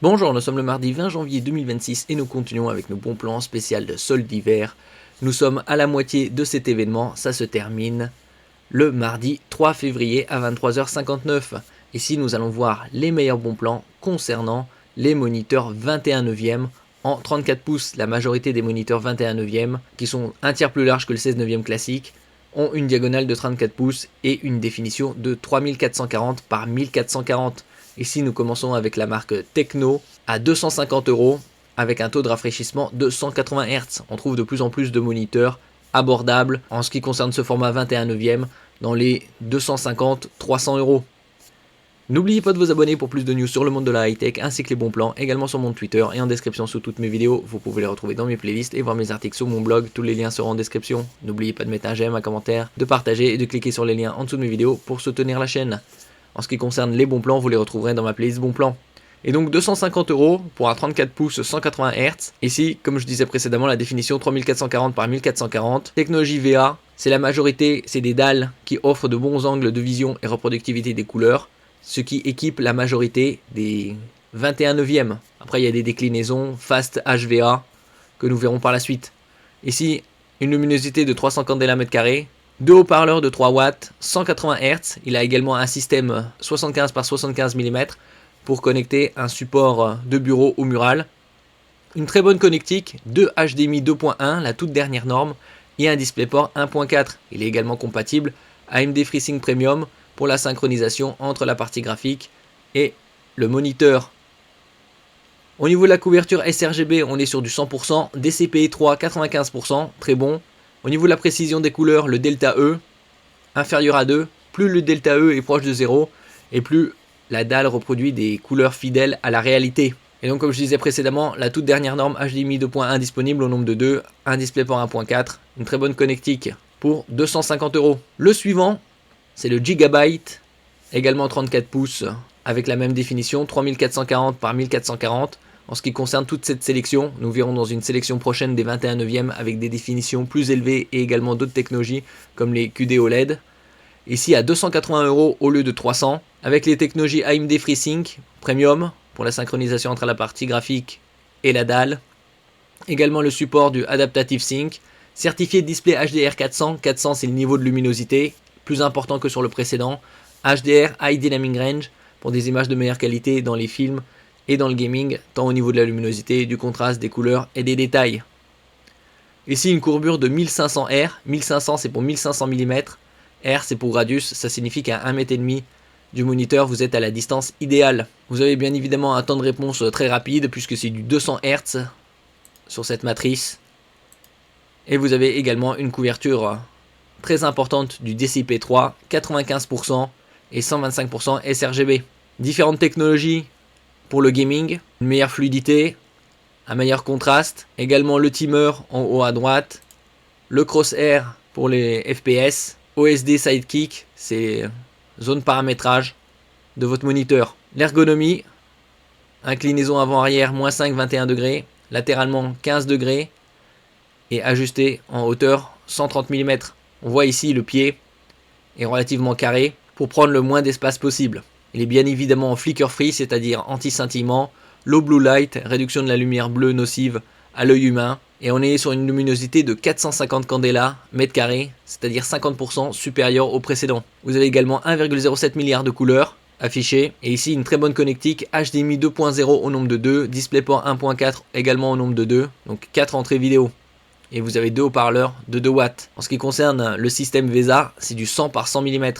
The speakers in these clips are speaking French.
Bonjour, nous sommes le mardi 20 janvier 2026 et nous continuons avec nos bons plans spécial de soldes d'hiver. Nous sommes à la moitié de cet événement, ça se termine le mardi 3 février à 23h59. Ici nous allons voir les meilleurs bons plans concernant les moniteurs 21 neuvième en 34 pouces. La majorité des moniteurs 21 neuvième, qui sont un tiers plus larges que le 16 neuvième classique, ont une diagonale de 34 pouces et une définition de 3440 par 1440. Ici, nous commençons avec la marque Tecno à 250 € avec un taux de rafraîchissement de 180 Hz. On trouve de plus en plus de moniteurs abordables en ce qui concerne ce format 21 neuvième dans les 250-300 €. N'oubliez pas de vous abonner pour plus de news sur le monde de la high-tech ainsi que les bons plans, également sur mon Twitter et en description sous toutes mes vidéos. Vous pouvez les retrouver dans mes playlists et voir mes articles sur mon blog, tous les liens seront en description. N'oubliez pas de mettre un j'aime, un commentaire, de partager et de cliquer sur les liens en dessous de mes vidéos pour soutenir la chaîne. En ce qui concerne les bons plans, vous les retrouverez dans ma playlist bons plans. Et donc 250 € pour un 34 pouces 180 Hz. Ici, comme je disais précédemment, la définition 3440 par 1440. Technologie VA, c'est la majorité, c'est des dalles qui offrent de bons angles de vision et reproductivité des couleurs, ce qui équipe la majorité des 21 neuvième. Après, il y a des déclinaisons Fast HVA que nous verrons par la suite. Ici, une luminosité de 300 candela mètre carré. Deux haut-parleurs de 3 watts, 180 Hz. Il a également un système 75 par 75 mm pour connecter un support de bureau au mural. Une très bonne connectique, 2 HDMI 2.1, la toute dernière norme, et un DisplayPort 1.4. Il est également compatible AMD FreeSync Premium pour la synchronisation entre la partie graphique et le moniteur. Au niveau de la couverture sRGB, on est sur du 100%, DCP-3 95%, très bon. Au niveau de la précision des couleurs, le delta E inférieur à 2, plus le delta E est proche de 0 et plus la dalle reproduit des couleurs fidèles à la réalité. Et donc comme je disais précédemment, la toute dernière norme HDMI 2.1 disponible au nombre de 2, un DisplayPort 1.4, une très bonne connectique pour 250 €. Le suivant, c'est le Gigabyte, également 34 pouces avec la même définition, 3440 par 1440. En ce qui concerne toute cette sélection, nous verrons dans une sélection prochaine des 21 neuvième avec des définitions plus élevées et également d'autres technologies comme les QD OLED. Ici à 280 € au lieu de 300, avec les technologies AMD FreeSync Premium pour la synchronisation entre la partie graphique et la dalle. Également le support du Adaptative Sync, certifié display HDR 400. 400 c'est le niveau de luminosité, plus important que sur le précédent. HDR High Dynamic Range pour des images de meilleure qualité dans les films et dans le gaming, tant au niveau de la luminosité, du contraste, des couleurs et des détails. Ici une courbure de 1500 R, 1500 c'est pour 1500 mm, R c'est pour radius, ça signifie qu'à 1,5 m du moniteur vous êtes à la distance idéale. Vous avez bien évidemment un temps de réponse très rapide puisque c'est du 200 Hz sur cette matrice. Et vous avez également une couverture très importante du DCP-3, 95% et 125% sRGB. Différentes technologies pour le gaming, une meilleure fluidité, un meilleur contraste, également le timer en haut à droite, le crosshair pour les FPS, OSD Sidekick, c'est zone paramétrage de votre moniteur. L'ergonomie, inclinaison avant-arrière -5, 21 degrés, latéralement 15 degrés et ajusté en hauteur 130 mm. On voit ici le pied est relativement carré pour prendre le moins d'espace possible. Il est bien évidemment flicker free, c'est-à-dire anti-scintillement, low blue light, réduction de la lumière bleue nocive à l'œil humain, et on est sur une luminosité de 450 candela mètre carré, c'est-à-dire 50% supérieure au précédent. Vous avez également 1,07 milliard de couleurs affichées, et ici une très bonne connectique HDMI 2.0 au nombre de 2, DisplayPort 1.4 également au nombre de 2, donc 4 entrées vidéo. Et vous avez deux haut-parleurs de 2 watts. En ce qui concerne le système VESA, c'est du 100 par 100 mm.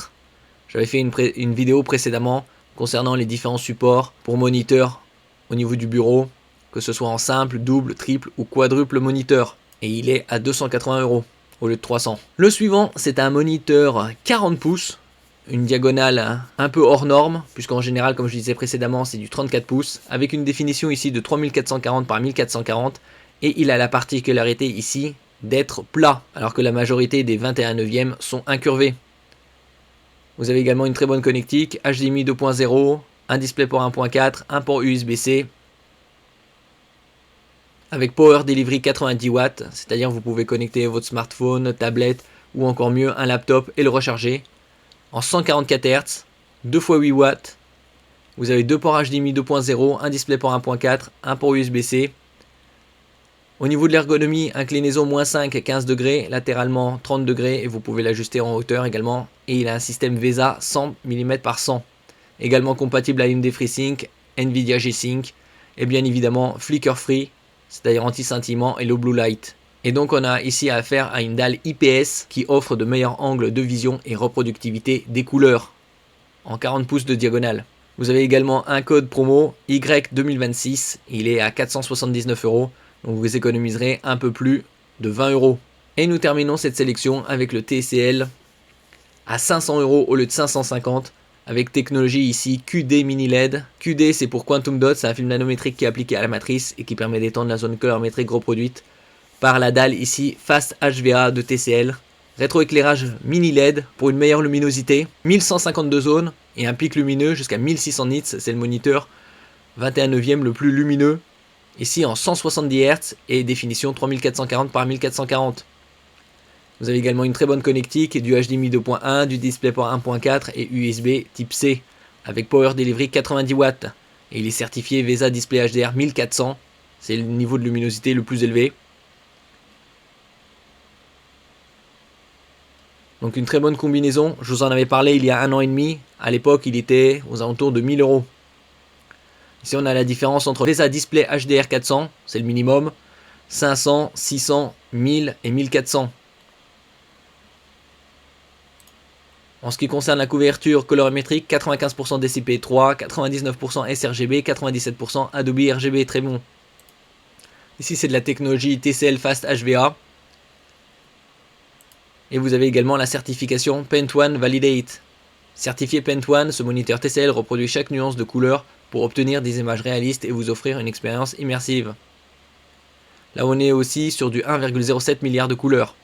J'avais fait une vidéo précédemment concernant les différents supports pour moniteur au niveau du bureau, que ce soit en simple, double, triple ou quadruple moniteur. Et il est à 280 € au lieu de 300. Le suivant, c'est un moniteur 40 pouces, une diagonale un peu hors norme, puisqu'en général, comme je disais précédemment, c'est du 34 pouces, avec une définition ici de 3440 par 1440, et il a la particularité ici d'être plat, alors que la majorité des 21 neuvième sont incurvés. Vous avez également une très bonne connectique, HDMI 2.0, un DisplayPort 1.4, un port USB-C, avec Power Delivery 90 watts, c'est-à-dire vous pouvez connecter votre smartphone, tablette ou encore mieux un laptop et le recharger, en 144 Hz, 2 x 8 watts, Vous avez deux ports HDMI 2.0, un DisplayPort 1.4, un port USB-C. Au niveau de l'ergonomie, inclinaison -5 à 15 degrés, latéralement 30 degrés et vous pouvez l'ajuster en hauteur également. Et il a un système VESA 100 mm par 100. Également compatible AMD FreeSync, Nvidia G-Sync et bien évidemment flicker free, c'est-à-dire anti-scintillement et low blue light. Et donc on a ici affaire à une dalle IPS qui offre de meilleurs angles de vision et reproductivité des couleurs en 40 pouces de diagonale. Vous avez également un code promo Y2026, il est à 479 €, donc vous économiserez un peu plus de 20 €. Et nous terminons cette sélection avec le TCL à 500 € au lieu de 550, avec technologie ici QD mini LED. QD c'est pour Quantum Dot, c'est un film nanométrique qui est appliqué à la matrice et qui permet d'étendre la zone colorimétrique reproduite par la dalle ici Fast HVA de TCL. Rétroéclairage mini LED pour une meilleure luminosité, 1152 zones et un pic lumineux jusqu'à 1600 nits, c'est le moniteur 21/9 le plus lumineux, ici en 170 Hz et définition 3440 par 1440. Vous avez également une très bonne connectique, du HDMI 2.1, du DisplayPort 1.4 et USB type C avec Power Delivery 90 watts. Et il est certifié VESA Display HDR 1400, c'est le niveau de luminosité le plus élevé. Donc une très bonne combinaison, je vous en avais parlé il y a 1 an et demi, à l'époque il était aux alentours de 1000 €. Ici on a la différence entre VESA Display HDR 400, c'est le minimum, 500, 600, 1000 et 1400. En ce qui concerne la couverture colorimétrique, 95% DCP-3, 99% sRGB, 97% Adobe RGB, très bon. Ici c'est de la technologie TCL Fast HVA. Et vous avez également la certification Paint One Validate. Certifié Paint One, ce moniteur TCL reproduit chaque nuance de couleur pour obtenir des images réalistes et vous offrir une expérience immersive. Là on est aussi sur du 1,07 milliard de couleurs.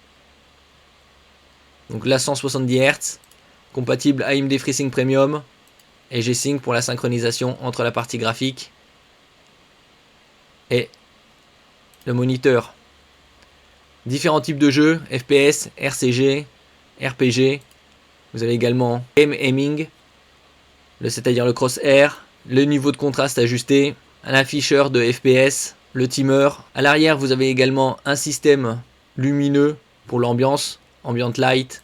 Donc là 170 Hz, compatible AMD FreeSync Premium et G-Sync pour la synchronisation entre la partie graphique et le moniteur. Différents types de jeux, FPS, RCG, RPG. Vous avez également Game Aiming, c'est-à-dire le crosshair, le niveau de contraste ajusté, un afficheur de FPS, le timer. À l'arrière, vous avez également un système lumineux pour l'ambiance, Ambient Light,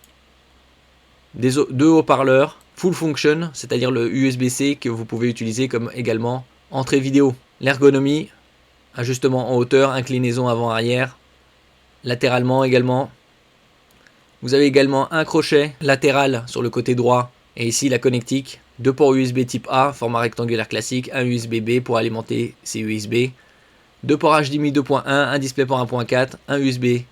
deux haut-parleurs, Full Function, c'est-à-dire le USB-C que vous pouvez utiliser comme également entrée vidéo. L'ergonomie, ajustement en hauteur, inclinaison avant-arrière, latéralement également. Vous avez également un crochet latéral sur le côté droit et ici la connectique, deux ports USB type A, format rectangulaire classique, un USB-B pour alimenter ces USB, deux ports HDMI 2.1, un DisplayPort 1.4, un USB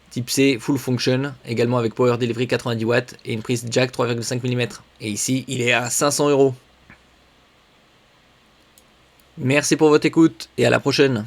type C Full Function, également avec Power Delivery 90 watts et une prise jack 3,5 mm. Et ici il est à 500 €. Merci pour votre écoute et à la prochaine.